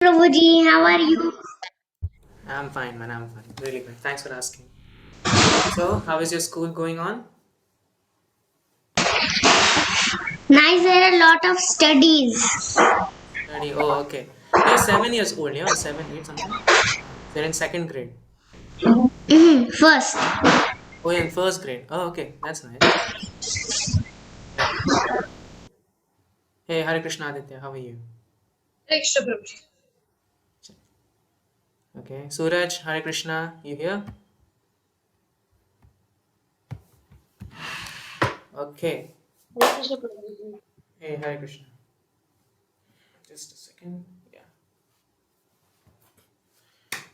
Prabhuji, how are you? I'm fine, man. I'm fine. Really good. Thanks for asking. So, how is your school going on? Nice, there are a lot of studies. Study. Oh, okay. You're 7 years old, yeah? Or 7, 8, something? So you're in second grade. First, Oh, you're in first grade. Oh, okay. That's nice. Yeah. Hey, Hare Krishna Aditya. How are you? Extra Prabhuji. Okay. Suraj, Hare Krishna. You here? Okay. Extra Prabhuji. Hey, Hare Krishna. Just a second. Yeah.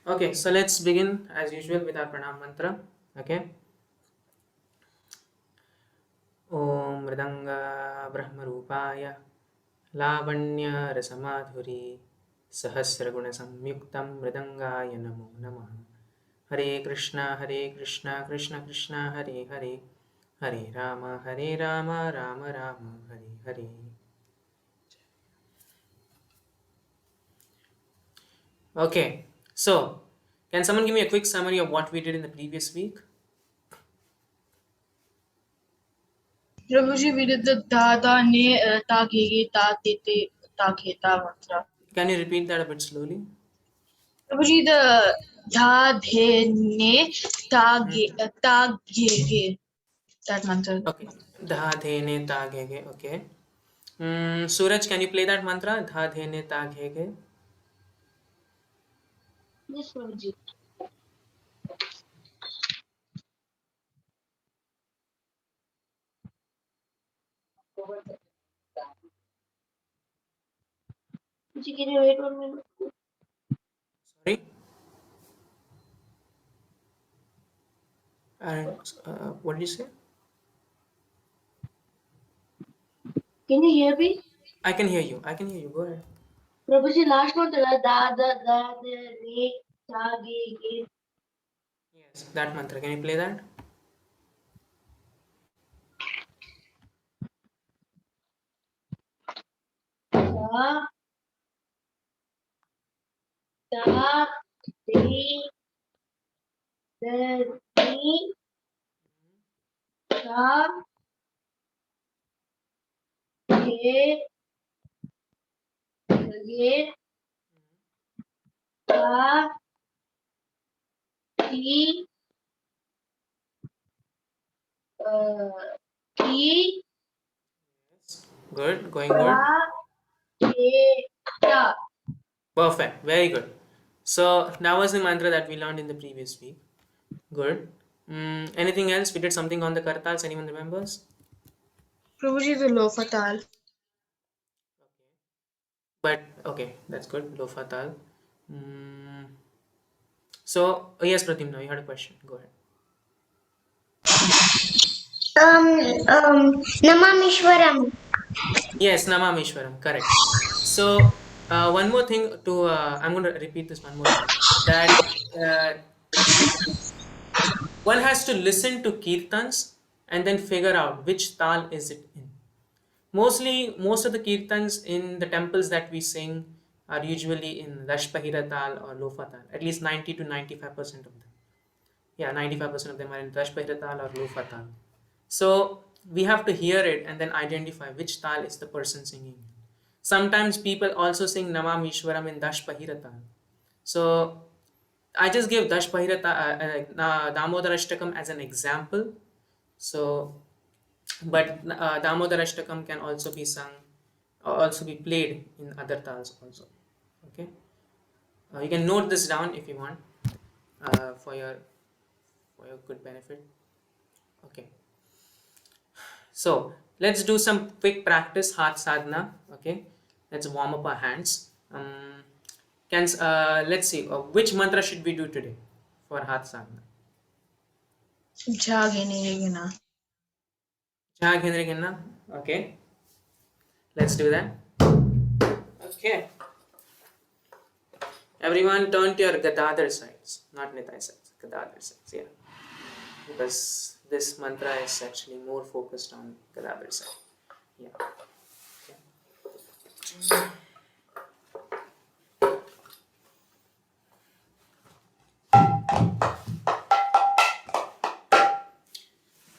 Okay. So let's begin as usual with our pranam mantra. Okay. ॐ मृदङ्ग ब्रह्मरूपाय लावण्यरसमाधुरी सहस्रगुणसंयुक्तं मृदङ्गाय नमो नमः हरे Krishna Krishna Krishna Hare Hare Hare Ram Ram Ram Hare Hare. Okay, so can someone give me a quick summary of what we did in the previous week? Prabhuji, we did the da da ne ta ge ge ta te te ta khe ta mantra. Can you repeat that a bit slowly? Prabhuji, the da de ne Mhm. ta ge ge that mantra. Okay, dha the ne ta ge ge. Okay. Suraj, can you play that mantra? Dha the ne ta ge ge. Yes, Prabhuji. Prabhuji, can you wait 1 minute? Sorry. And what did you say? Can you hear me? I can hear you. I can hear you. Go ahead. Prabhuji, last one da da de ne ta ge ge Yes, that mantra. Can you play that? da da ni ta ge ge ta ti ki Yes. Good. Going ta good. ke ta. Perfect. Very good. So that was the mantra that we learned in the previous week. Good. Anything else? We did something on the kartals. Anyone remembers? Prabhuji, the low fatal. Okay. But okay, that's good. Lo fatal. Mm, yes, Pratimna, you had a question. Go ahead. um, Namamishwaram. Yes, Namamishwaram. Correct. So one more thing to I'm going to repeat this one more time that uh, one has to listen to kirtans and then figure out which tal is it in. Mostly, most of the kirtans in the temples that we sing are usually in Dashpahira tal or Lofa tal. At least 90 to 95% of them. Yeah, 95% of them are in Dashpahira tal or Lofa tal. So we have to hear it and then identify which tal is the person singing. Sometimes people also sing Namam Ishwaram in Dashpahira tal. So I just gave Dashpahira Damodar Ashtakam as an example. So but Damodar Ashtakam can also be sung or also be played in other tals also. Okay, you can note this down if you want uh, for your for your good benefit. Okay, so let's do some quick practice Hath Sadhana. Okay, let's warm up our hands. Can Let's see which mantra should we do today for Hath Sadhana? Jagene. Jha Ghendra Ginna. Okay, let's do that. Okay. Everyone turn to your Gadadhar sides, not Nitai sides, Gadadhar sides, yeah. Because this mantra is actually more focused on Gadadhar side. Yeah. Okay.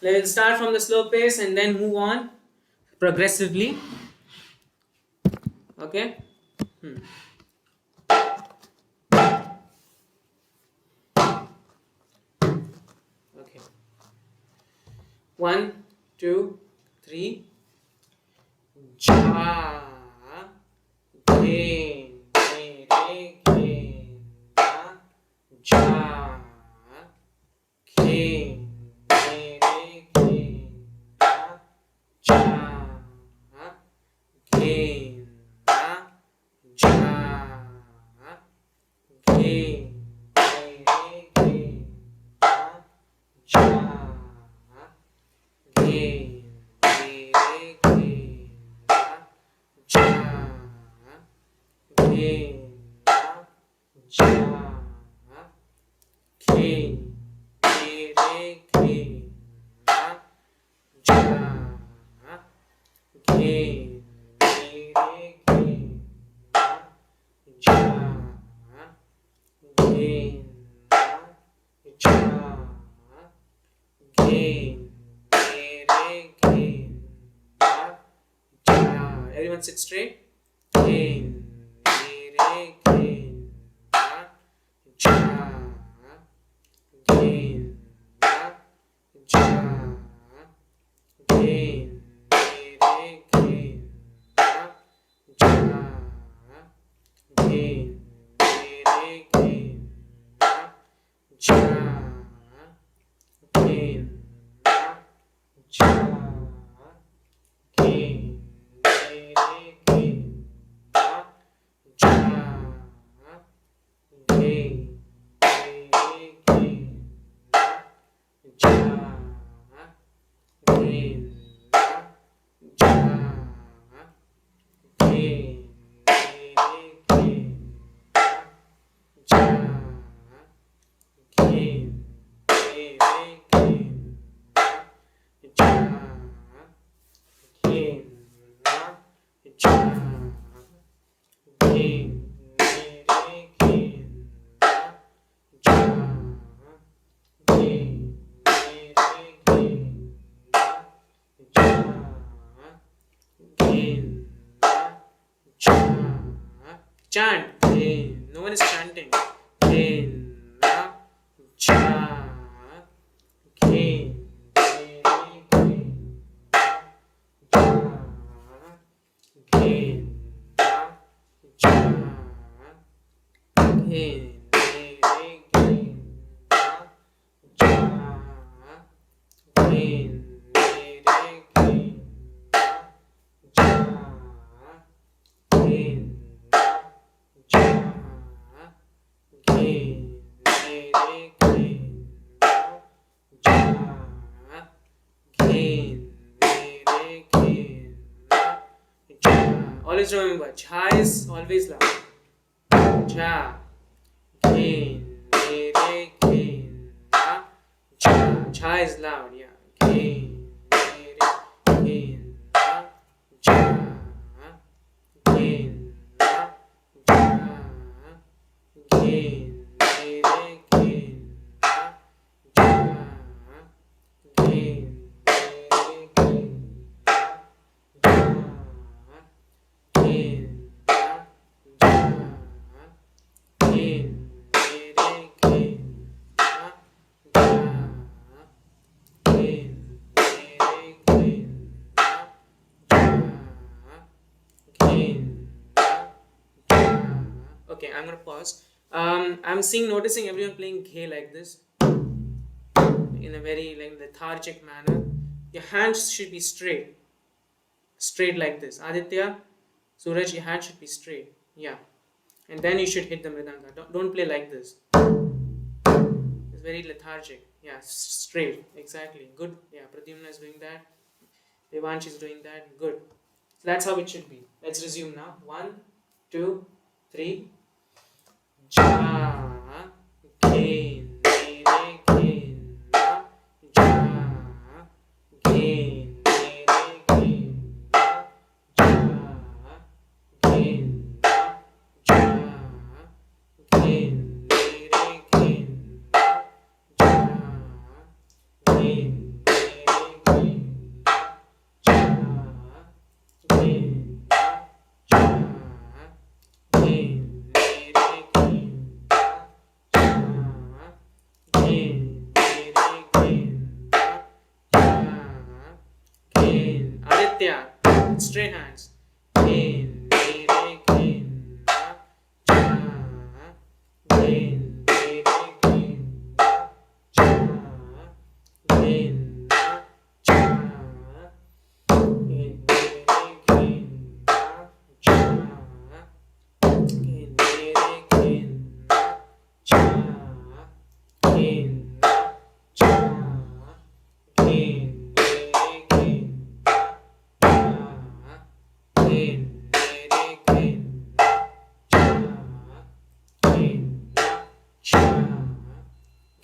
Let's start from the slow pace and then move on progressively. Okay. Okay. 1, 2, 3. Ja, gain, re, gain, ja, gain, re, gain, ja, gain, ja, gain, re, gain, ja, gain, re, gain, ja, gain, ja, gain, re, gain, ja, gain, re, gain, ja, gain, ja, gain, re, gain, ja. Everyone sit straight. Gain, re, gain, ja, gain, ja, gain, re, gain, ja, gain, re, gain, ja, gain, ja, gain, re, gain, ja, gain, re, gain, ja, gain, ja, gain, re, gain, ja, gain, re, gain, ja, gain, ja, gain, re, gain, ja, gain, re, gain, ja, gain, ja. Chant. Gain. No one is chanting. Gain, ja, gain, gain, ja, gain, ja, gain, gain, ja, gain, gain, ja, gain, ja, gain, gain, ja, gain, gain, ja. Always remember, cha is always loud. Cha, gain, gain, cha. Cha is loud, yeah. Gain, gain, cha, gain, ja, gain, gain, ja, gain, gain, Okay, I'm gonna pause. I'm noticing everyone playing ghe like this in a very lethargic manner. Your hands should be straight like this. Aditya, Suraj, your hand should be straight. Yeah, and then you should hit the mridanga. Don't play like this. It's very lethargic. Yeah, straight. Exactly. Good. Yeah, Pradyumna is doing that. Devansh is doing that. Good. So that's how it should be. Let's resume now. 1, 2, 3. Ja, gain, gain, ja, gain, gain, ja, gain, ja, gain, gain, ja, gain, straight hands. Gin, re, re, gin, cha, gin, re, re, gin, cha, gin, cha, gin, re, re, gin, cha, gin, re, re, gin, cha, gin, cha,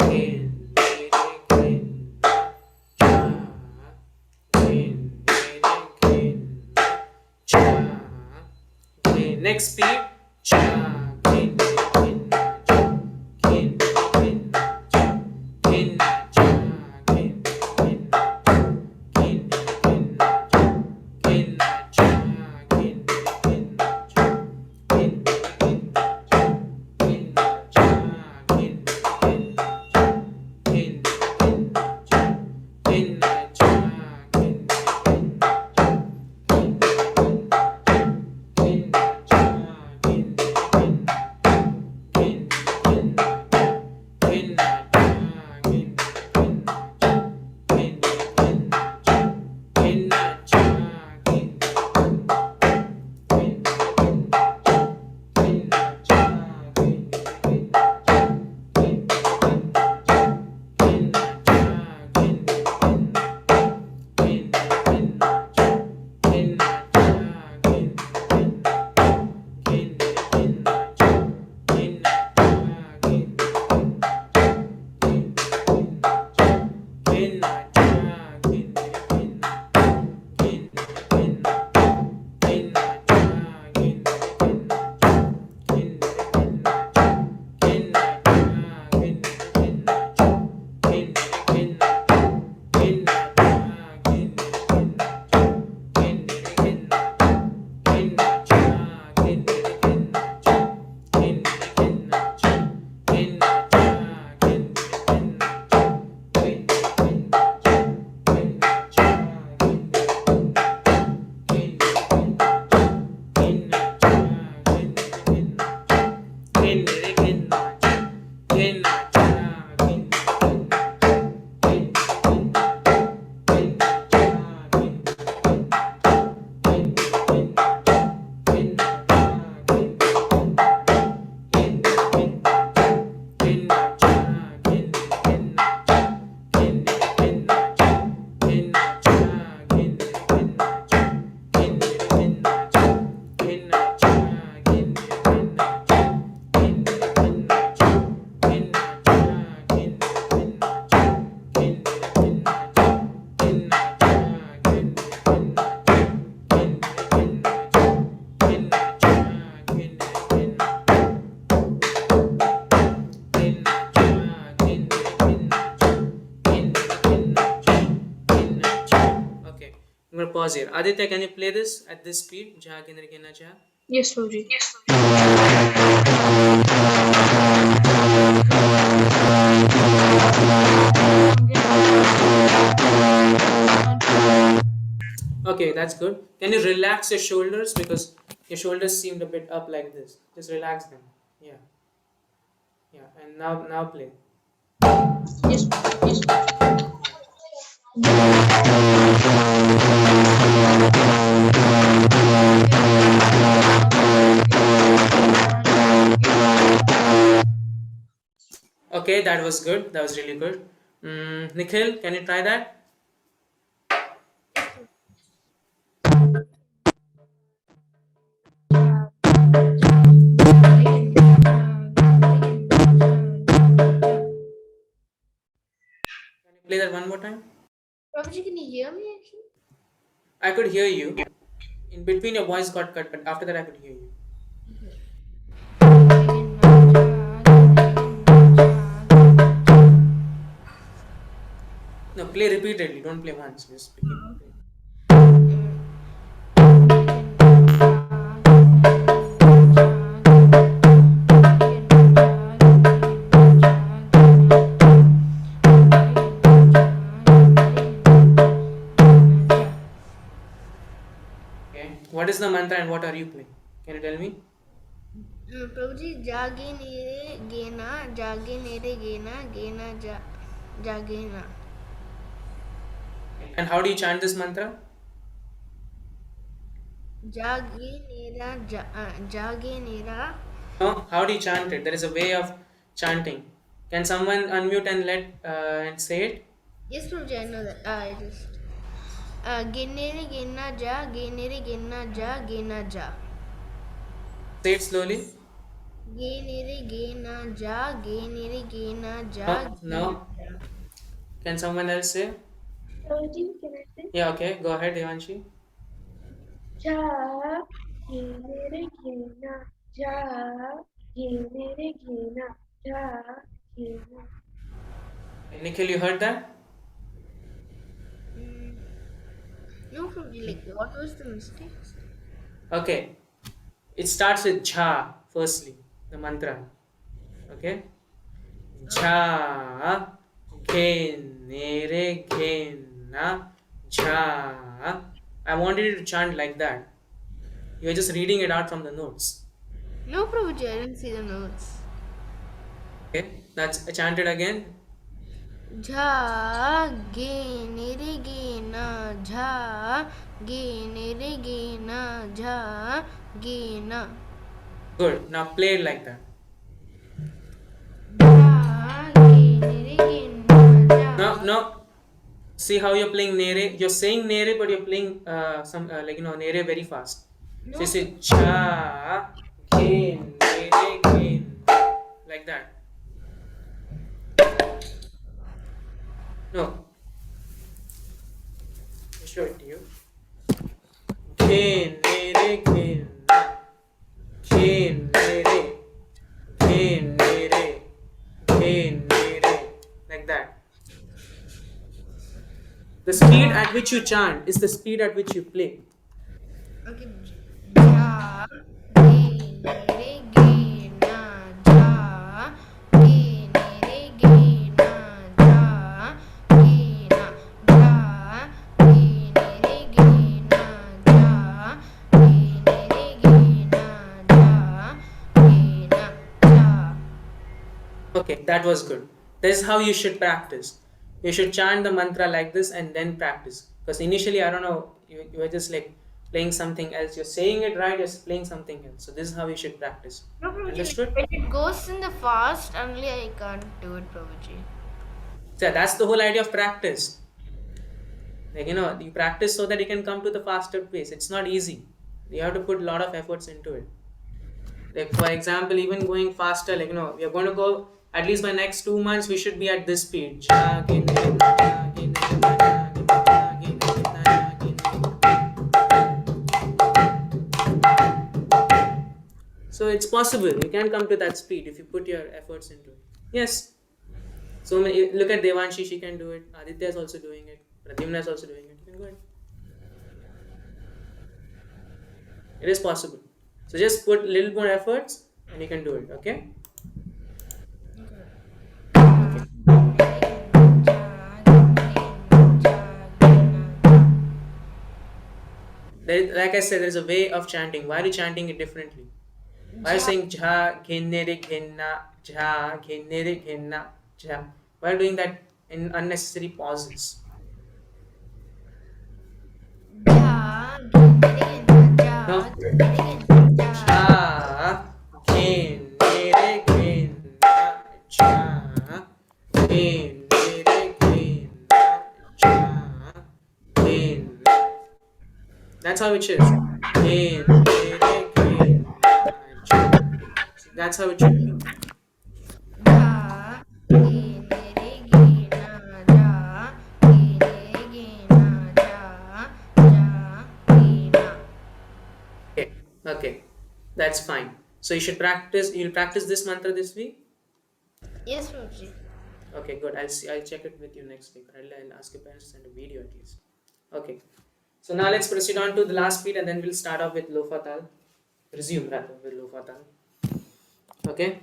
gin, re, re, gin, next beat. Cha, gin, gin, gin, gin, gin, cha, gin, gin, gin, gin, gin, cha, gin, gin, gin, gin, gin, cha, gin, gin, gin, gin, cha, gin, I'm gonna pause here. Aditya, can you play this at this speed? Jha kendra kena cha. Yes, Guruji. Okay, that's good. Can you relax your shoulders because your shoulders seemed a bit up like this. Just relax them. Yeah. Yeah. And now play. Yes, yes. Okay, that was good. That was really good. Nikhil, can you try that? Can you play that one more time? Prabhuji, can you hear me actually? I could hear you. In between, your voice got cut, but after that, I could hear you. No, play repeatedly. Don't play once. Just play. is the mantra and what are you playing? Can you tell me? Prabhuji, jage nere gena, jage nere gena, gena jagena. And how do you chant this mantra? Jage nera, jage nera. No, how do you chant it? There is a way of chanting. Can someone unmute and and say it? Yes, Prabhuji, I know that. I just. Genere gena ja, genere gena ja, gena ja. Say it slowly. Genere gena ja, genere gena ja. No. Can someone else say? Prabhuji, can I say? Yeah, okay. Go ahead, Devanshi. Ja, ginere gina, ja, ginere gina, ja, gina. Nikhil, you heard that? No, Prabhuji, like, what was the mistake? Okay. It starts with Jha, firstly, the mantra. Okay? Jha, Ghen, Nere, Ghena, Jha. I wanted you to chant like that. You're just reading it out from the notes. No, Prabhuji, I didn't see the notes. Okay? That's chanted again. Jha, ge, nere, ge, na, jha, ge, nere, ge, na, jha, ge, na. Good. Now play it like that. Jha, ge, nere, ge, na, jha. No. See how you're playing Nere? You're saying Nere, but you're playing Nere very fast. So you say Cha, Ghen, Nere, Ghen. Like that. No. I'll show it to you. Ghen, Nere, Ghen. Ghen, Nere. Ghen, Nere. Ghen, Nere. Like that. The speed at which you chant is the speed at which you play. Okay. Jha, ge, nere, ge, na, jha, ge, nere, ge, na, jha, ge, na, jha, ge, nere, ge, na, jha, ge, nere, ge, na, jha, ge, na, jha. Okay, that was good. This is how you should practice. You should chant the mantra like this and then practice. Because initially, I don't know, you were just like playing something else. You're saying it right, you're playing something else. So, this is how you should practice. No, Prabhuji, Understood? when it goes in the fast, only I can't do it, Prabhuji. So, that's the whole idea of practice. Like, you practice so that you can come to the faster pace. It's not easy. You have to put a lot of efforts into it. Like, for example, even going faster, we are going to go at least by next 2 months, we should be at this speed. So it's possible. You can come to that speed if you put your efforts into it. Yes. So look at Devanshi, she can do it. Aditya is also doing it. Pradyumna is also doing it. You can go ahead. It is possible. So just put little more efforts and you can do it. Okay? Like I said, there is a way of chanting. Why are you chanting it differently? Why are you saying jha, ghinnere, ghinna, jha, ghinnere, ghinna, jha? Why are you doing that in unnecessary pauses? Ja, No. Jha, ghinnere, ghinna, jha, ghinnere, ghinna, jha, ghinna. That's how it is. That's how it should be. Okay, that's fine. So you should practice. You'll practice this mantra this week. Yes, Prabhuji. Okay, good. I'll check it with you next week. I'll ask your parents to send a video at least. Okay. So now let's proceed on to the last beat and then we'll start off with Lofa Tal. Resume rather with Lofa Tal. Okay.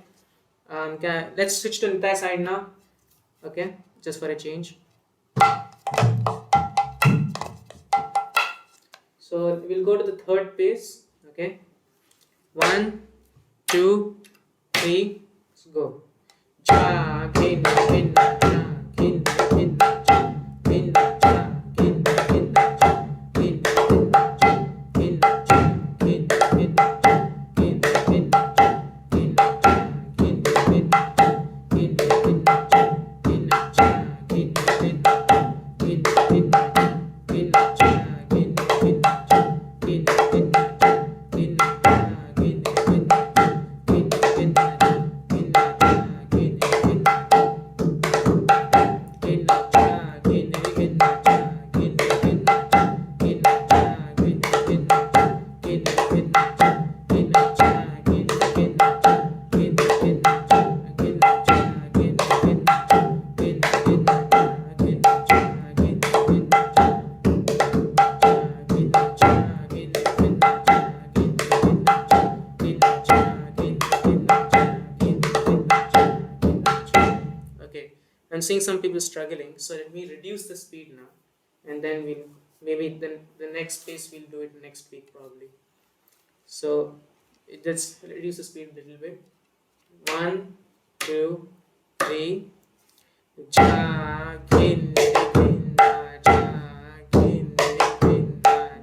Let's switch to Nitya side now. Okay, just for a change. So we'll go to the third pace. Okay, 1, 2, 3, let's go. Ja, ginna, ginna, ja, ginna, ginna, ja, ginna, ja, ginna, ginna, ja, ginna, ginna, ja, ginna, ja, ginna, ginna, ja, ginna, ginna, ja, ginna, ja, ginna, ginna, ja, ginna, ginna, ja, ginna, ja, ginna, ginna, ja, ginna, ginna, ja, ginna, ja, ginna, ginna, ja, ginna, ginna, ja, ginna, ja, ginna, ginna, ja, ginna, ginna, ja, ginna, ja, ginna, ginna, ja. Okay, I'm seeing some people struggling, so let me reduce the speed now, and then we'll maybe then the next phase we'll do it next week probably. So let's reduce the speed a little bit. 1, 2, 3. Ja, ginna, ginna, ja, ginna, ginna, ja,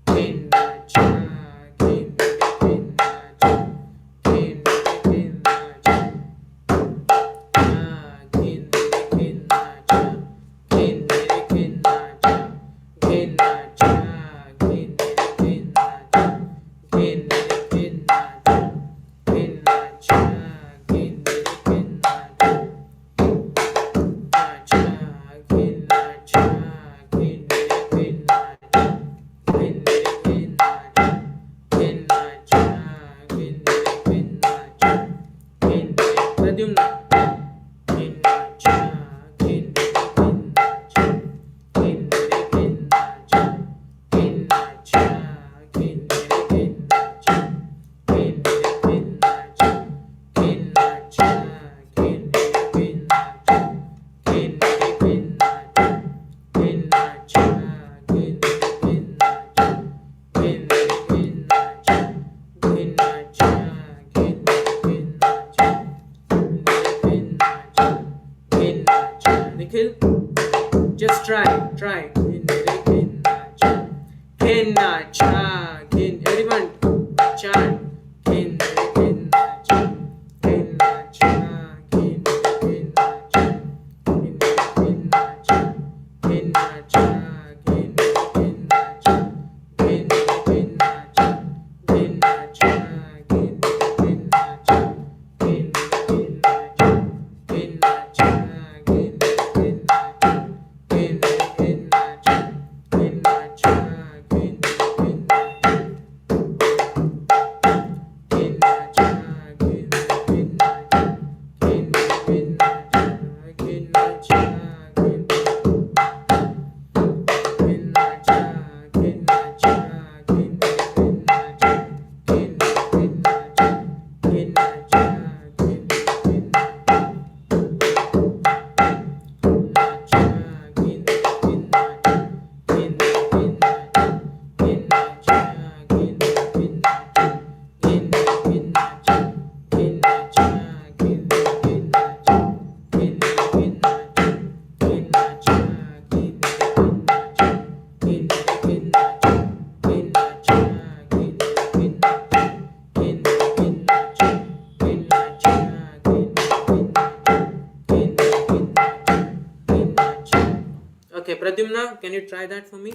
ginna, ja, ginna, ginna, ja, ginna, ginna, ja. Nikhil, just try. Everyone chant. Okay, Pradyumna, can you try that for me?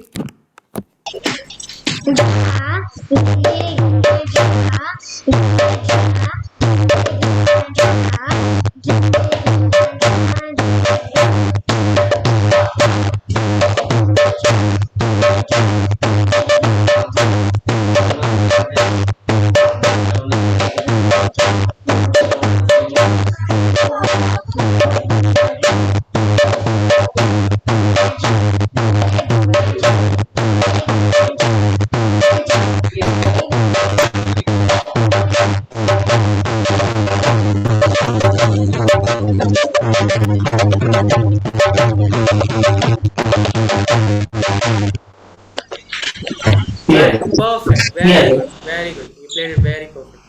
Very good, very good. You played it very perfect.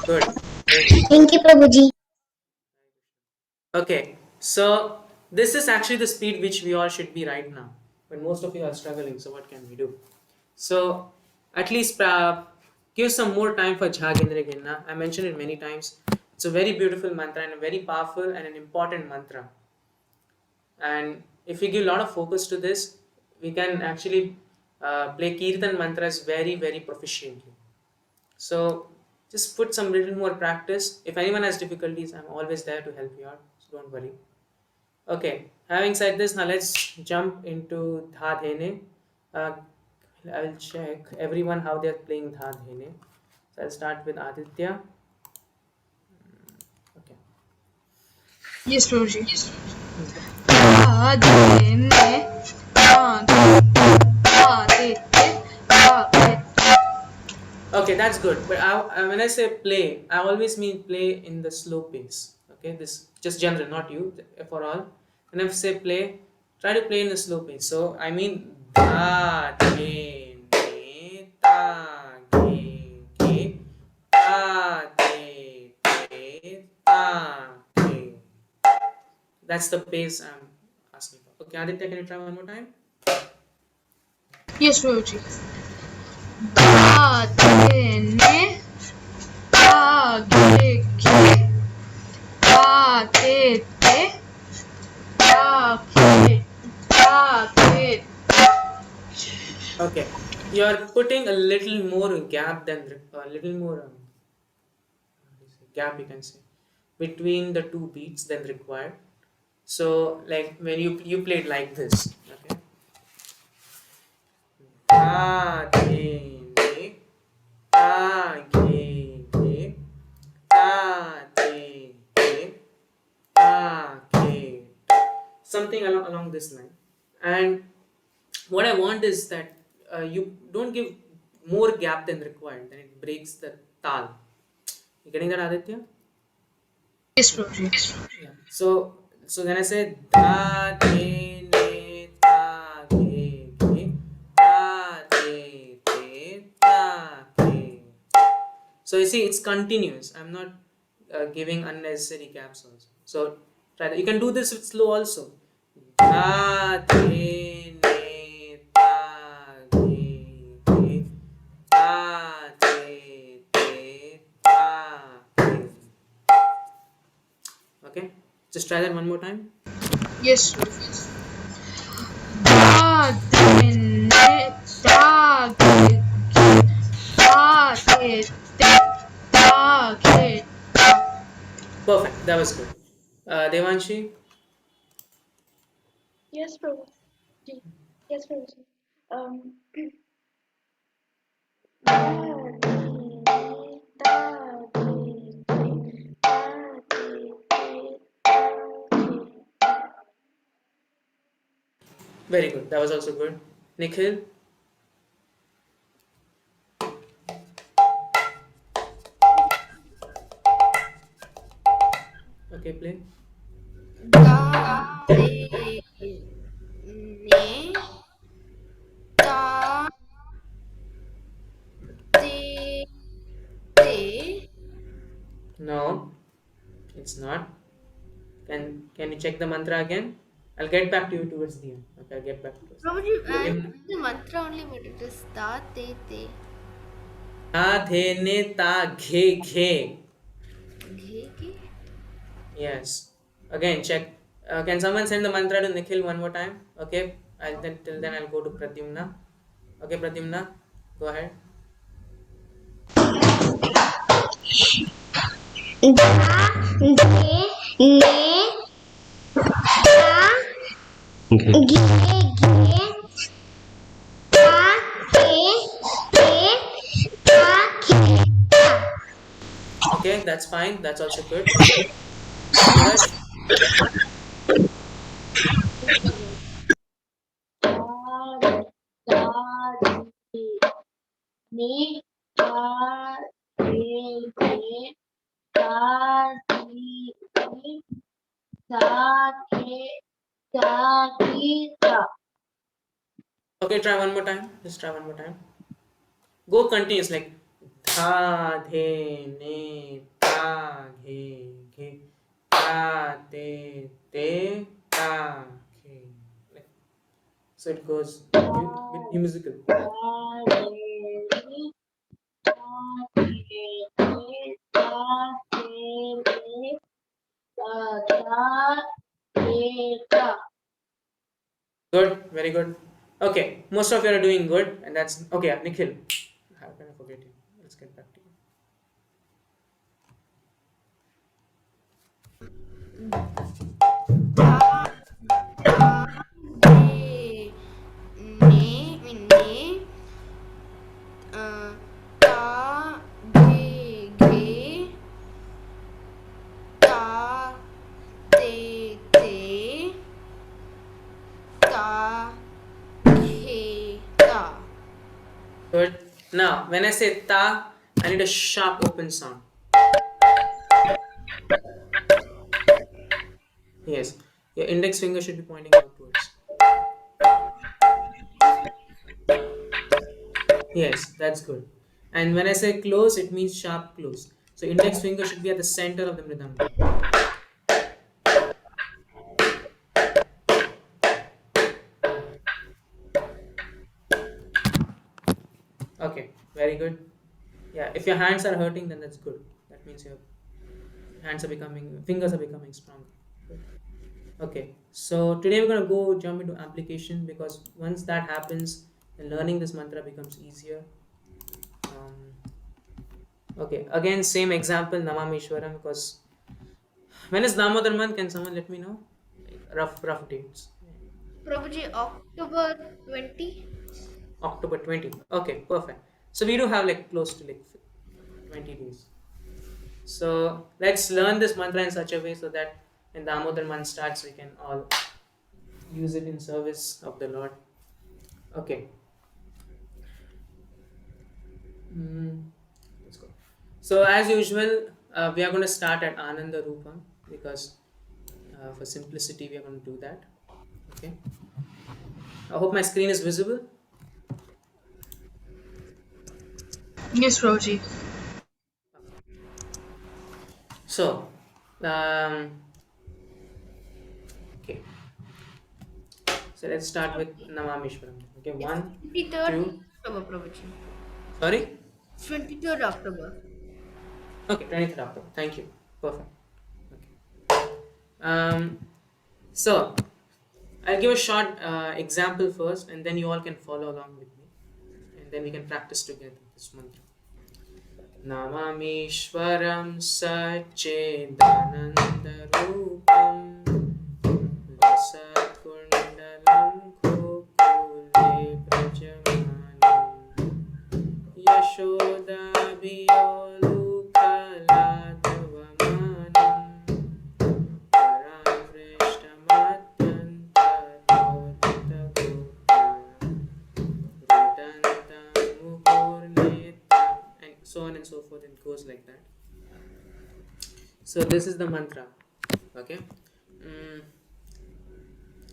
Good, very good. Thank you, Prabhuji. Okay, so this is actually the speed which we all should be right now. But most of you are struggling, so what can we do? So at least give some more time for Jhagendra Ginna. I mentioned it many times. It's a very beautiful mantra and a very powerful and an important mantra. And if we give a lot of focus to this, we can actually play Kirtan mantras very, very proficiently. So just put some little more practice. If anyone has difficulties, I'm always there to help you out. So don't worry. Okay, having said this, now let's jump into Dha Dhene. Uh, I'll check everyone how they're playing Dha Dhene. So I'll start with Aditya. Okay. Yes, Prabhuji. Okay. Okay, that's good. But when I say play, I always mean play in the slow pace. Okay, this just general, not you, for all. When I say play, try to play in the slow pace. So I mean da de ne ta ge ge da de ta ge. That's the pace I'm asking for. Okay, Aditya, can you try one more time? Yes, Prabhuji. Da, de, ne, ta, ge, ge, da, de, ta, ge, da, ge. Okay, you're putting a little more gap than a little more gap, you can say, between the two beats than required. So like when you played like this, okay, ta de ne ta ge ge ta de ge ta ge, something along this line. And what I want is that you don't give more gap than required, then it breaks the tal. You getting that, Aditya? Yes, Prabhuji. Yeah. So then I say da de ne ta ge ge da de ta ge. So you see, it's continuous. I'm not giving unnecessary gaps also. So try that. You can do this with slow also. Da de ne ta ge ge da de ta ge. Okay, just try that one more time. Yes, Prabhuji. Da, de, ne, ta, ge, ge, da, de, ta, ge. Perfect, that was good. Devanshi. Yes, Prabhuji. Yes, Prabhuji. Da, di, ni, da, di, di, da, di, di, da, di. Very good, that was also good. Nikhil. Okay, play. Da, de, ne, ta, de, de. No, it's not. Can you check the mantra again? I'll get back to you towards the end. Okay, I'll get back to you. Prabhuji, I In know the mantra only, but it is ta, te, te. ta the ne ta ghe ghe. Ghe, ghe. Yes. Again, check. Can someone send the mantra to Nikhil one more time? Okay. Till then I'll go to Pradyumna. Okay, Pradyumna, go ahead. Da, de, ne, ta, ge, ge, ta, te, ta, ge, ta. Okay, that's fine. That's also good. Neeraj? Da, da, di, ni, da, di, di, da, di, di, da, di, da, di, da. Okay, try one more time. Just try one more time. Go continuous like tha the ne ta ghe ghe ta te ta ghe. Like, so it goes bit musical. Good, very good. Okay, most of you are doing good, and that's okay. Nikhil, how can I forget you? Let's get back to you. Ge, ne, ta, ge, ta, te, ta, ta. Good. Now, when I say ta, I need a sharp open sound. Yes, your index finger should be pointing outwards. Yes, that's good. And when I say close, it means sharp close. So index finger should be at the center of the mridanga. Okay, very good. Yeah, if your hands are hurting, then that's good. That means your fingers are becoming stronger. Good. Okay, so today we're gonna go jump into application because once that happens, then learning this mantra becomes easier. Um, okay, again, same example, Namamishwaram, because when is Damodar month? Can someone let me know? Like rough dates. Prabhuji, October 20. October 20. Okay, perfect. So we do have like close to like 20 days. So let's learn this mantra in such a way so that when Damodar month starts, we can all use it in service of the Lord. Okay. Let's go. So as usual, we are going to start at Ananda Rupam because for simplicity we are going to do that. Okay. I hope my screen is visible. Yes, Roji. So, okay. So let's start with Namamishwaram. Okay, one, 23rd two. October, Prabhuji. Sorry. 23rd October. Okay, 23rd October. Thank you. Perfect. Okay. So I'll give a short example first, and then you all can follow along with me, and then we can practice together this mantra. Namamishwaram Sachedanandarupam Lasatkundalam Kokule Prajamanam Yashodabhiyolukaladavamanam and so on and so forth. It goes like that. So this is the mantra. Okay.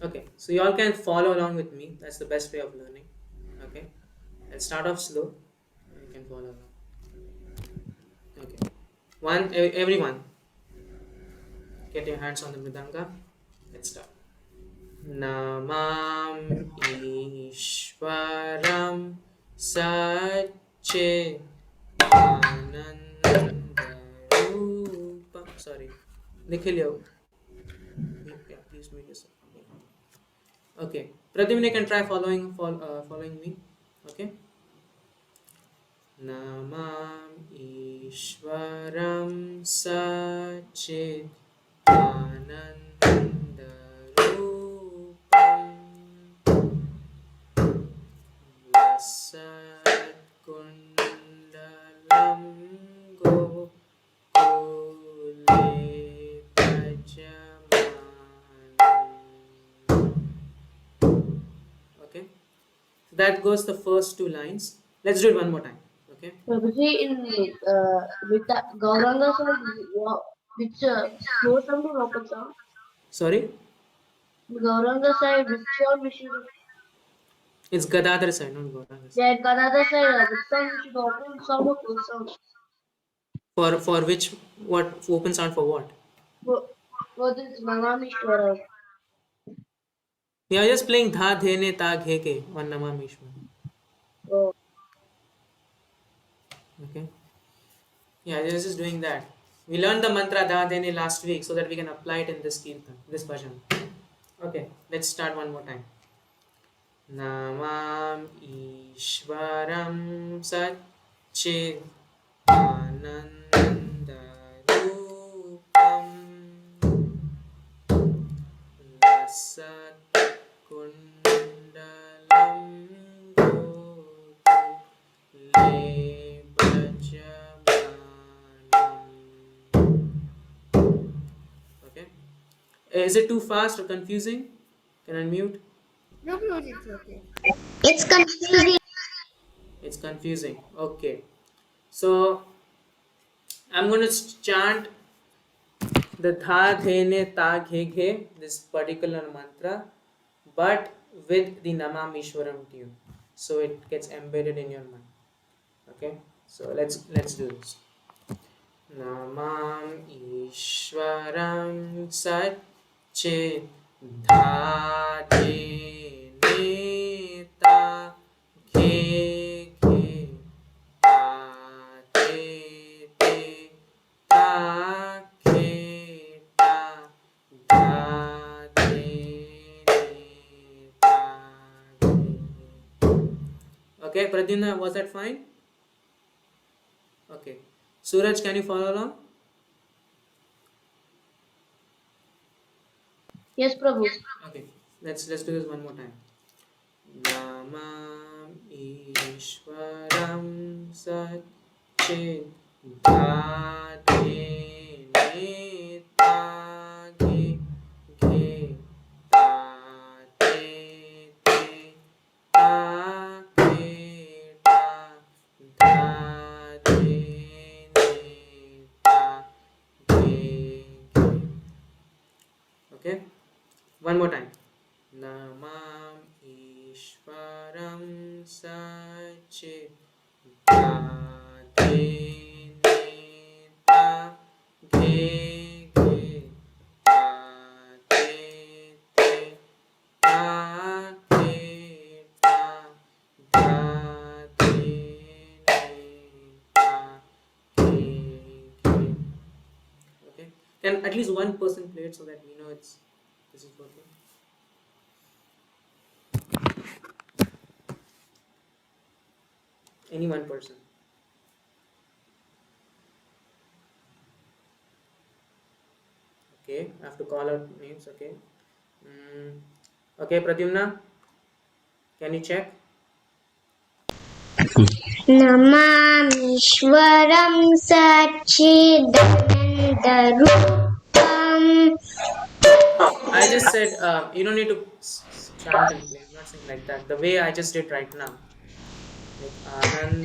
Okay. So you all can follow along with me. That's the best way of learning. Okay. Let's start off slow. You can follow along. Okay. Everyone. Get your hands on the mridanga. Let's start. Namam Ishwaram Sachidanandarupam. Sorry. Nikhil, yeah, please mute yourself. Okay. Pradyumna can try following me. Okay. Namam Ishwaram Sachidanandarupam Lasat Kundalam Gokule Prajamanam. Okay, so that goes the first two lines. Let's do it one more time. Okay. Prabhuji, in with the Gauranga side, which slow sound or rapid sound? Sorry. Gauranga side, which sound we should? It's Gadadhar side, not Gauranga side. Yeah, Gadadhar side, the sound we should open sound or close sound. For which, what open sound for what? For this Namamishwara. Yeah, just playing Dha The Ne Ta Ghe Ke on Namamishwar. Oh, Okay. Yeah, just doing that. We learned the mantra Dha The Ne last week so that we can apply it in this kirtan, this bhajan. Okay, let's start one more time. Namam Ishwaram Satchid Anandarupam Lasat Kundalam Okay. Is it too fast or confusing? Can I unmute? No, Guruji, it's okay. It's confusing. It's confusing. Okay. So I'm going to chant the Dha The Ne Ta Ghe Ghe, this particular mantra, but with the Namam Ishwaram tune. So it gets embedded in your mind. Okay. So let's do this. Namam Ishwaram Satchid Dha De Ne Ta Ghe Ghe Ta Te Te Ta Khe Ta Dha De Ne Ta Ghe. Okay, Pradyumna, was that fine? Okay. Suraj, can you follow along? yes, Prabhu. Okay. Let's do this one more time. Namam Ishwaram Satchid Dha De Ne Ta Ghe Ghe Ta Te Te Ta Khe Ta Dha De Ne Ta Ghe Ghe. Okay, one more time. Namam Ishwaram Satchid Dha De Ne Ta Ghe Ghe Ta Te Te Ta Khe Ta Dha De Ne Ta Ghe Ghe. Okay, can at least one person play it so that we know this is working? Any one person. Okay, I have to call out names. Okay. Okay, Pradyumna, can you check? Namamishwaram Satchidanandarupam. I just said you don't need to chant and play. I'm not saying like that. The way I just did right now. Like Anand.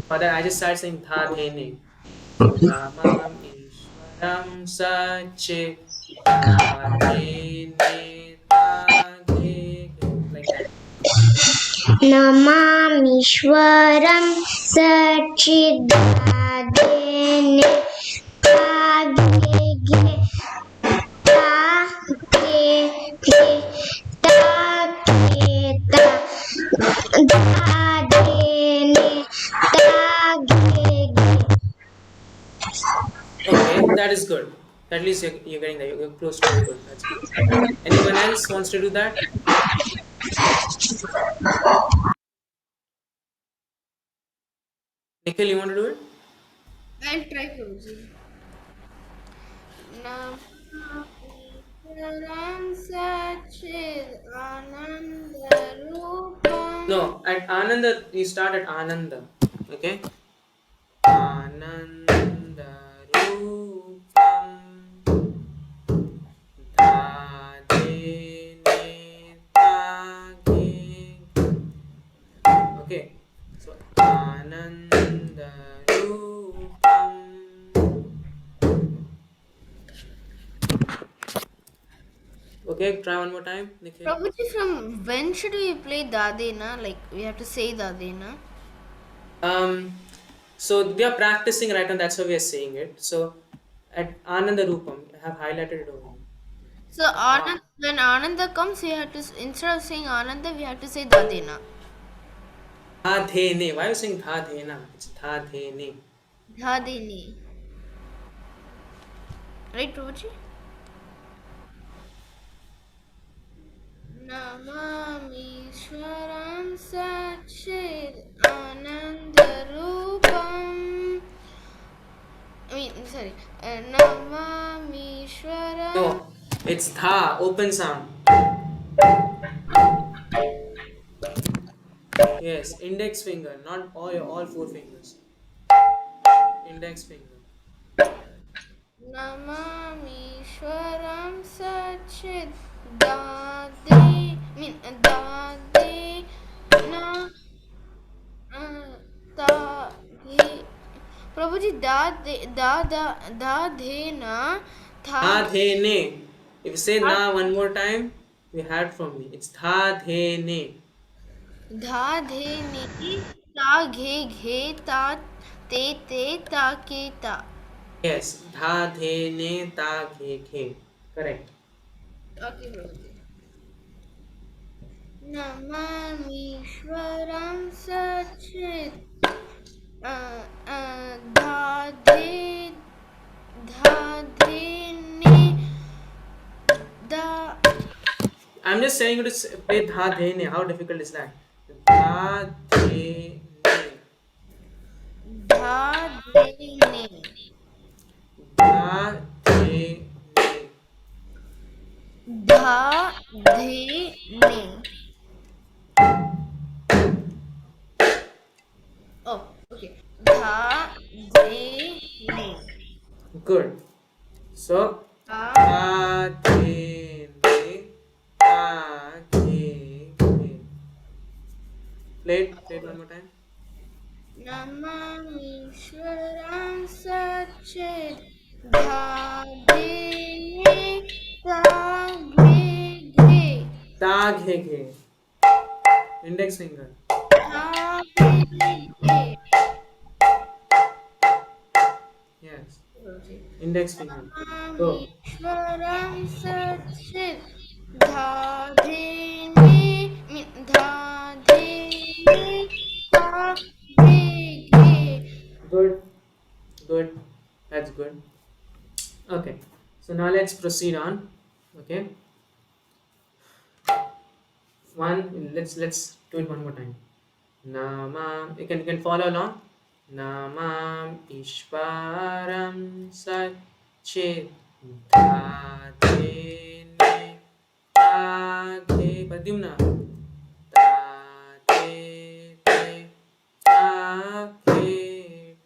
For that, I just started saying Dha De Ne. So Namam Ishwaram Sache Dha De Ne Ta Ge Ge. Like that. Namamishwaram Satchidanane Tagege Tagege Tageta Tadene Tagege. Okay, that is good. At least you're getting there. You're close to it. Good. That's good. Anyone else wants to do that? Nikhil, you want to do it? I'll try, Guruji. Namaskaram Satchid Anandarupam. No, at Ananda, you start at Ananda. Okay? Ananda Rupam Dhadene Tage. Okay, so Ananda Rupam. Okay, try one more time, Nikhil. Prabhuji, from when should we play Dadena? Like, we have to say Dadena. Um, so we are practicing right now. That's why we are saying it. So at Ananda Rupam, I have highlighted it over here. So, when Ananda comes, we have to, instead of saying Ananda, we have to say Dadena. Dha the ne. Why are you saying dha the na? It's dha the ne. Dadeni. Right, Prabhuji? Namamishwaram Satchit Anandarupam. Sorry. Namamishwaram. No, it's dha. Open sound. Yes, index finger, not all four fingers. Index finger. Namamishwaram Satchit Dade. Dade. Na. Da. Prabhuji, da de na Dha tha the ne. If you say na one more time, we had from me. It's dha the ne. dha de ni ta ghe ta te ta ke ta. Yes, dha the ne ta ghe. Correct. Okay, Prabhuji. Namamishwaram Sachit dha de ni da I'm just saying you to play dha the ne. How difficult is that? Dha the ne. dha de ni Dha the ne. dha de ni. Oh, okay. Dha de ni. Good. So Dha dha the ne ta ghe. Play it one more time. Namamishwaram Sachit dha de ni ta ghe Ta ghe. Index finger. dha ghe. Yes. Index finger. Go. Namamishwaram Sachit dha de ni dha de ni ta ghe. Good. Good. That's good. Okay. So now let's proceed on. Okay. Let's do it one more time. Namam. You can follow along. Namam Ishvaram Satchit Dhate Dhate Pradyumna Dhate Dhate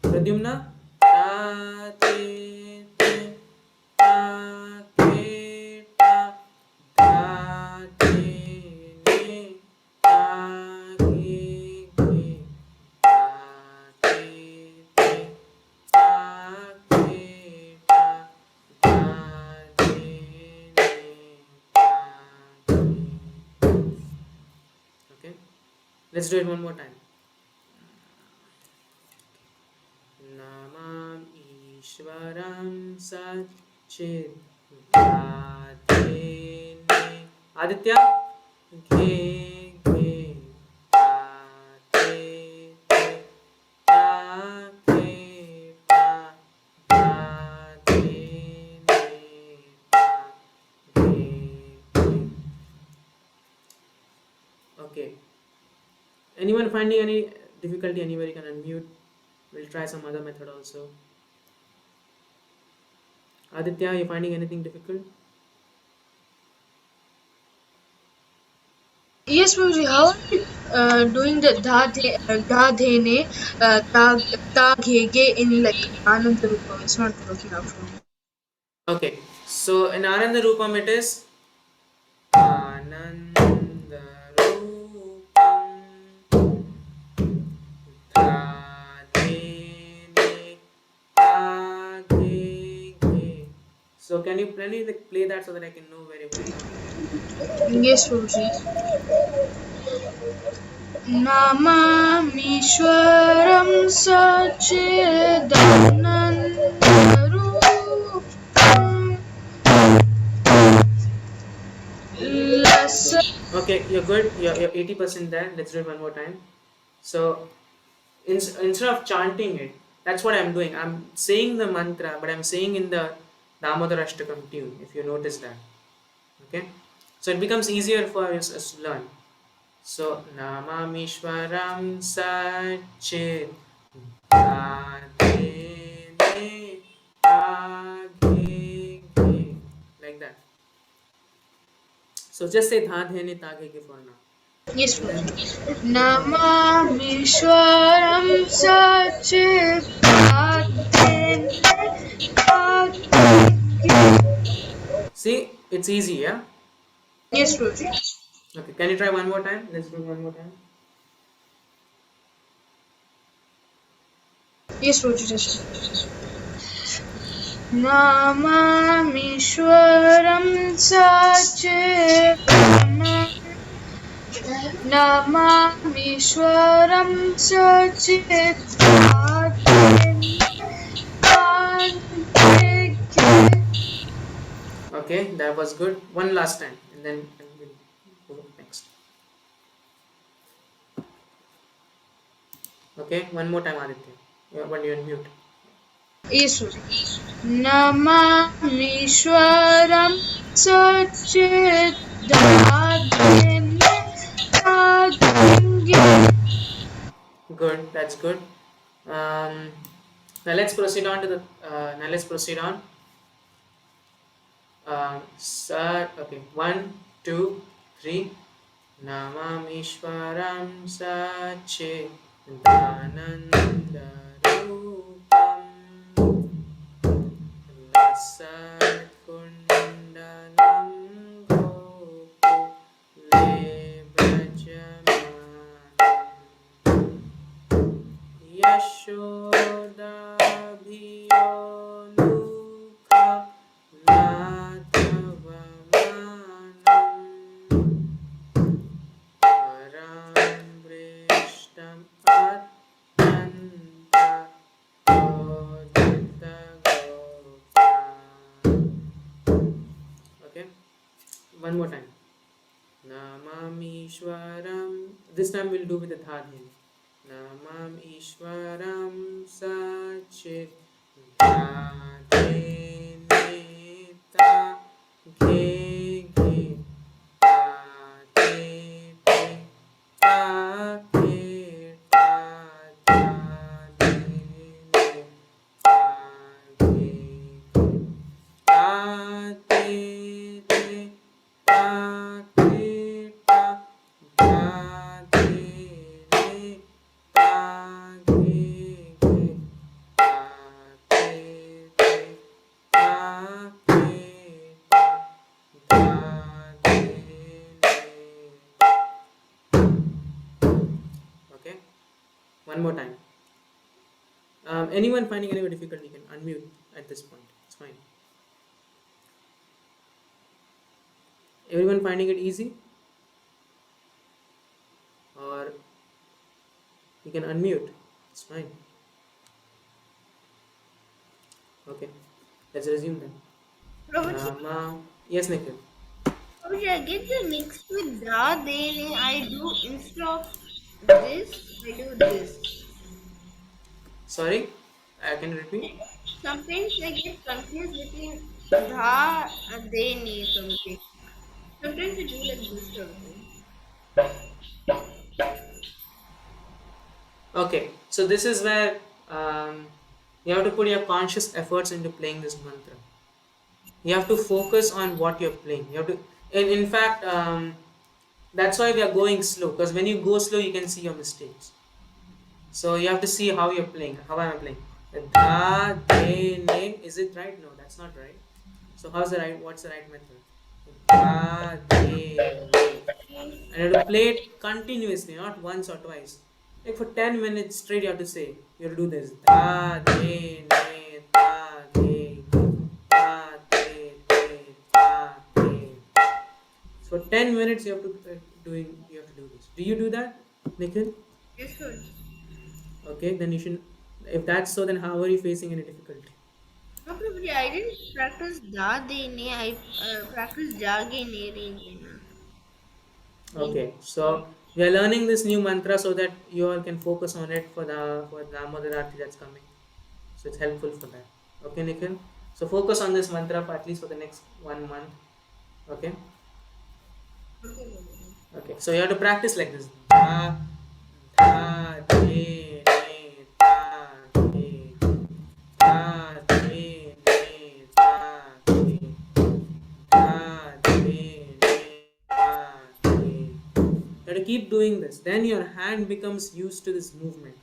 Pradyumna Okay, let's do it one more time. Namam Ishvaram Satchit Dhate Aditya Ghe Ghe Dhate Ta Ghe Ta Dhate Ta Ghe. Okay. Anyone finding any difficulty anywhere, you can unmute. We'll try some other method also. Aditya, you finding anything difficult? Yes, Prabhuji, how are you doing the da de ne ta ghe in like Ananda Rupam? It's not working out for me. Okay, so in Ananda Rupam it is Ananda Rupam Dhadene Ta So can you play that so that I can know where you're playing? Yes, Guruji. नमामीश्वरं सच्चिदानन्दरूपम् Okay, you're good. You're 80% there. Let's do it one more time. So instead of chanting it, that's what I'm doing. I'm saying the mantra, but I'm saying in the Damodar Ashtakam tune, if you notice that. Okay, so it becomes easier for us to learn. So Namamishwaram Sachit like that. So just say Dha Dhene Tage for now. Yes, Namamishwaram Sachchidanandam. See, it's easy, yeah? Yes, Guruji. Okay, can you try one more time? Let's do it one more time. Yes, Guruji. Just Namamishwaram Namamishwaram Okay, that was good. One last time, and then we'll go next. Okay, one more time, Aditya. When you're on mute. Yes, Namamishwaram Good, that's good. Now let's proceed on to the. Now let's proceed on. Okay, 1, 2, 3. Namamishwaram Sachidanandharupam Lasatkundalam Gokule Brajamanam Yashodabhiyonukha Okay, one more time. Namamishwaram. This time we'll do with the Dhadhi. Namamishwaram Sachit Dhadhi Neta Ghe Ghe Dhadhi Ta Ghe Ta Dhadhi Ne Ta Ghe Ghe Ta Te Te Ta Ghe Ta Dhadhi Ne Ta Ghe Ghe Ta Te Te Ta Te Ta Dhadhi Ne. Okay, one more time. Anyone finding any difficulty can unmute at this point. It's fine. Everyone finding it easy? Or you can unmute. It's fine. Okay, let's resume then. Yes, Nikhil. Prabhuji, I get the mixed with da, then I do instead of this, I do this. Sorry, I can repeat. Sometimes I get confused between da and then something. Sometimes I do like this something. Okay, so this is where you have to put your conscious efforts into playing this mantra. You have to focus on what you're playing. You have to, and in fact, that's why we are going slow. Because when you go slow, you can see your mistakes. So you have to see how you're playing. How am I playing? Dha, de, ne. Is it right? No, that's not right. So how's the right? What's the right method? Dha, de, ne. And you have to play it continuously, not once or twice. Like for 10 minutes straight, you have to say. You have to do this. Dha, de, ne, ta, de, ta, de, 10 minutes you have to do this. Do you do that, Nikhil? Yes, Guruji. Okay, then you should. If that's so, then how are you facing any difficulty? No, Prabhuji, I didn't practice da dene. I practiced jage nere. Okay, so we are learning this new mantra so that you all can focus on it for the Damodar Aarti that's coming. So it's helpful for that. Okay, Nikhil. So focus on this mantra for at least for the next 1 month. Okay. Okay. So you have to practice like this. Da, da, de, ne, da, de. Da, de, ne, da, de. Da, de, ne, da, de. You have to keep doing this. Then your hand becomes used to this movement.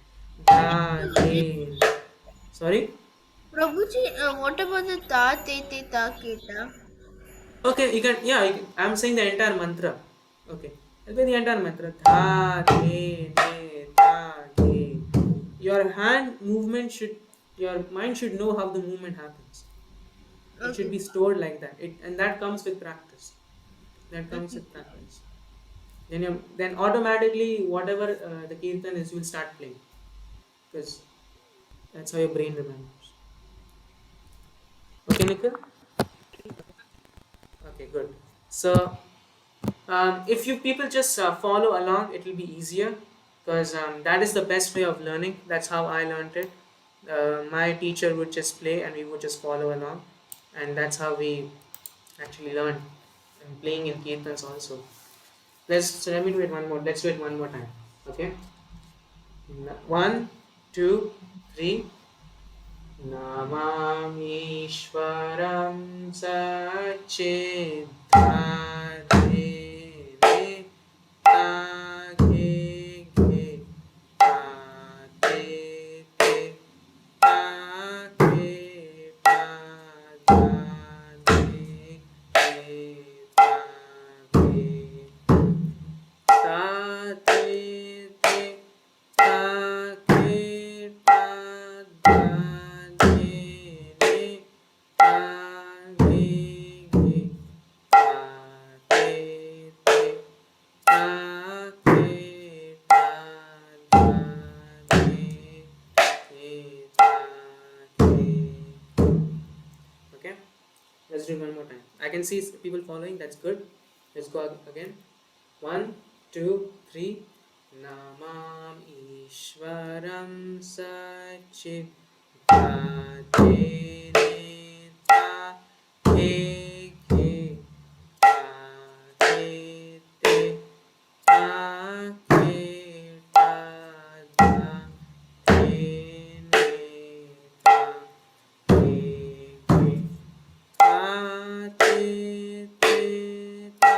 Da, de. Sorry? Prabhuji, what about the ta te te ta keta? Okay, you can, yeah, I'm saying the entire mantra. Okay, it'll be the entire mantra. Tha, the, ne, tha, the. Your hand movement should, your mind should know how the movement happens. It should Okay. be stored like that. And that comes with practice. That comes Okay. with practice. Then automatically, whatever the kirtan is, you'll start playing. Because that's how your brain remembers. Okay, Nikhil? Okay, good. So, if you people just follow along, it will be easier because that is the best way of learning. That's how I learned it. My teacher would just play and we would just follow along, and that's how we actually learn. And playing in kirtans also. Let me do it one more. Let's do it one more time. Okay. 1, 2, 3. Namamishwaram Sachidhanene Tage Tage Tage Okay, let's do it one more time. I can see people following. That's good. Let's go again. 1, 2, 3. Namam Ishwaram Sachit Dhajeneta He He Dhate Ta Ke Ta Dha Dhene Ta He He Ta Te Te Ta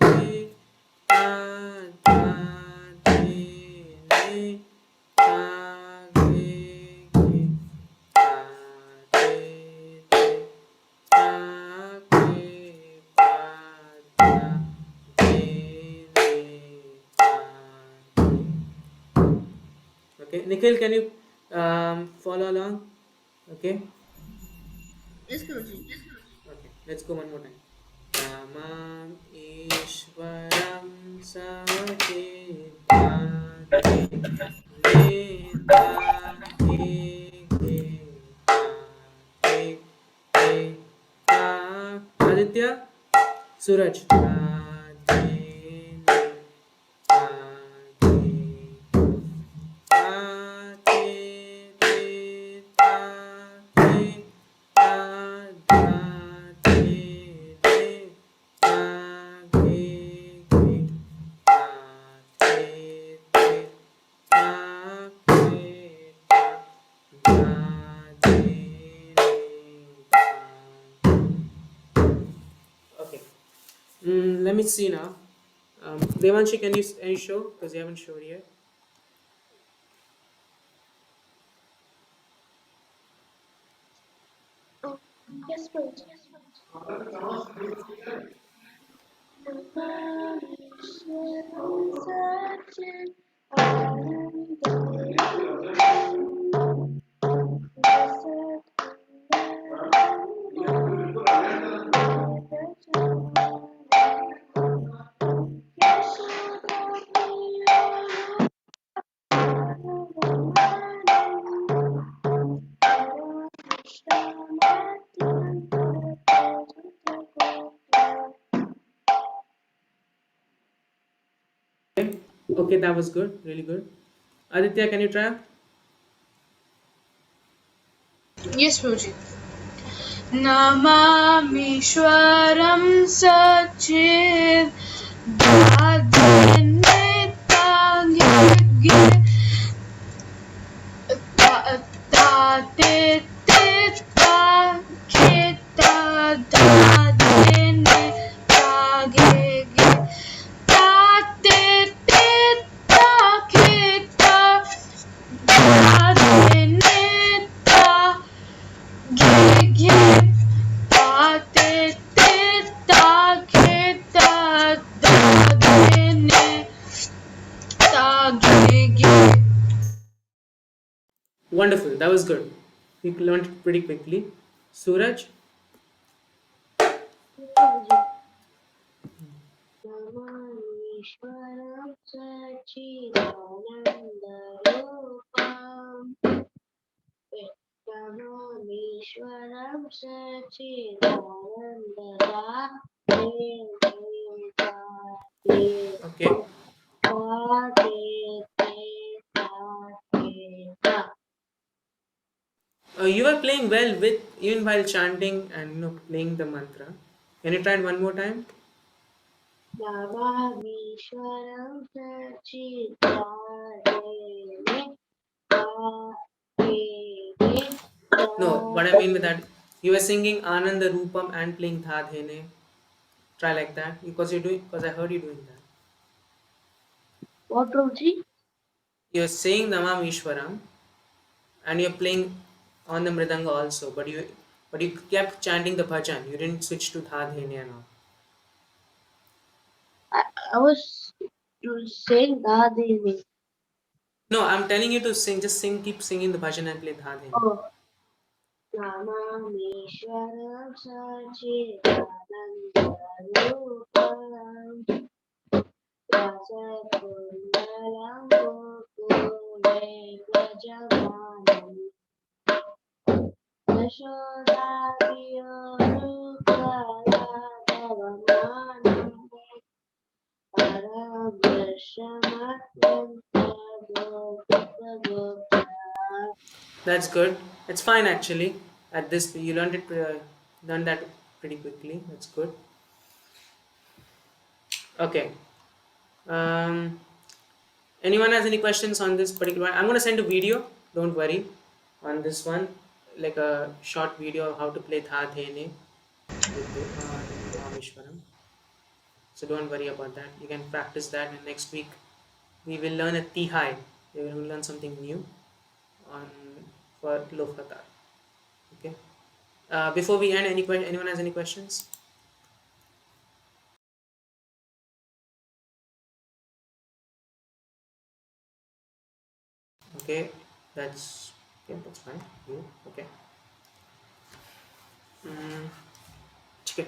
Te Ta Dha Dhene Ta Ge Ge Ta Te Te Ta Ke Ta Dha Dhene Ta Ge. Okay, Nikhil, can you follow along? Okay. Yes, Guruji. Okay, let's go one more time. Namam Ishwaram Sachidhanene Neta Te Te Ta. Aditya, Suraj. Dhene Ta Te Te Ta Te Ta Dha Dhene Ta Ge Ge Ta Te Te Ta Ke Ta Dha Dhene Ta. Okay. Let me see now. Devanshi, can you show? Because you haven't showed yet. Yes, Guruji. Okay, that was good. Really good. Aditya, can you try? Yes, Prabhuji. नमामीश्वरं सच्चिद् दादिनिताङ्गे Wonderful. That was good. We learned it pretty quickly. Suraj? नमामीश्वरं सच्चिदानन्दरूपम् नमामीश्वरं सच्चिदानन्दरूपम् Okay. You were playing well with even while chanting and playing the mantra. Can you try it one more time? नमामीश्वरं सच्चिदानन्दरूपम् No, what I mean with that, you were singing Ananda Rupam and playing Dha Dhene. Try like that because you're doing. Because I heard you doing that. What, Prabhuji? You're saying Namam Ishwaram and you're playing on the Mridanga also, but you kept chanting the bhajan. You didn't switch to Dha Dhene and all. I was saying Dadi. No, I'm telling you to sing. Just sing. Keep singing the bhajan and play Dha Dhene. Oh. Namamishwaram Sachidanandharupam Rasakundalam Gokule Prajamanam Yashodhadiyorukaladavamanam Parabrahmatyanta That's good. It's fine actually. At this, you learned that pretty quickly. That's good. Okay. Um, anyone has any questions on this particular one? I'm gonna send a video. Don't worry, on this one, like a short video of how to play Dha Dhene with Rameshwaram. So don't worry about that. You can practice that, and next week we will learn a Tihai. We will learn something new on for Lokata. Okay. Before we end, anyone has any questions? Okay, that's fine. You okay? Okay.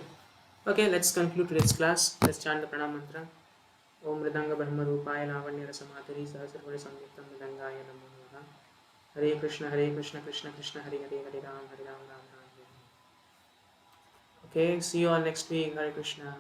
Okay, let's conclude today's class. Let's chant the pranam mantra. Om Mridanga Brahma Rupaya Lavanya Rasamatari Sahasravara Samyuktam Mridangaya Namo Namaha. Hare Krishna Krishna Krishna Hare Hare Hare Ram Ram Ram. Okay, see you all next week. Hare Krishna.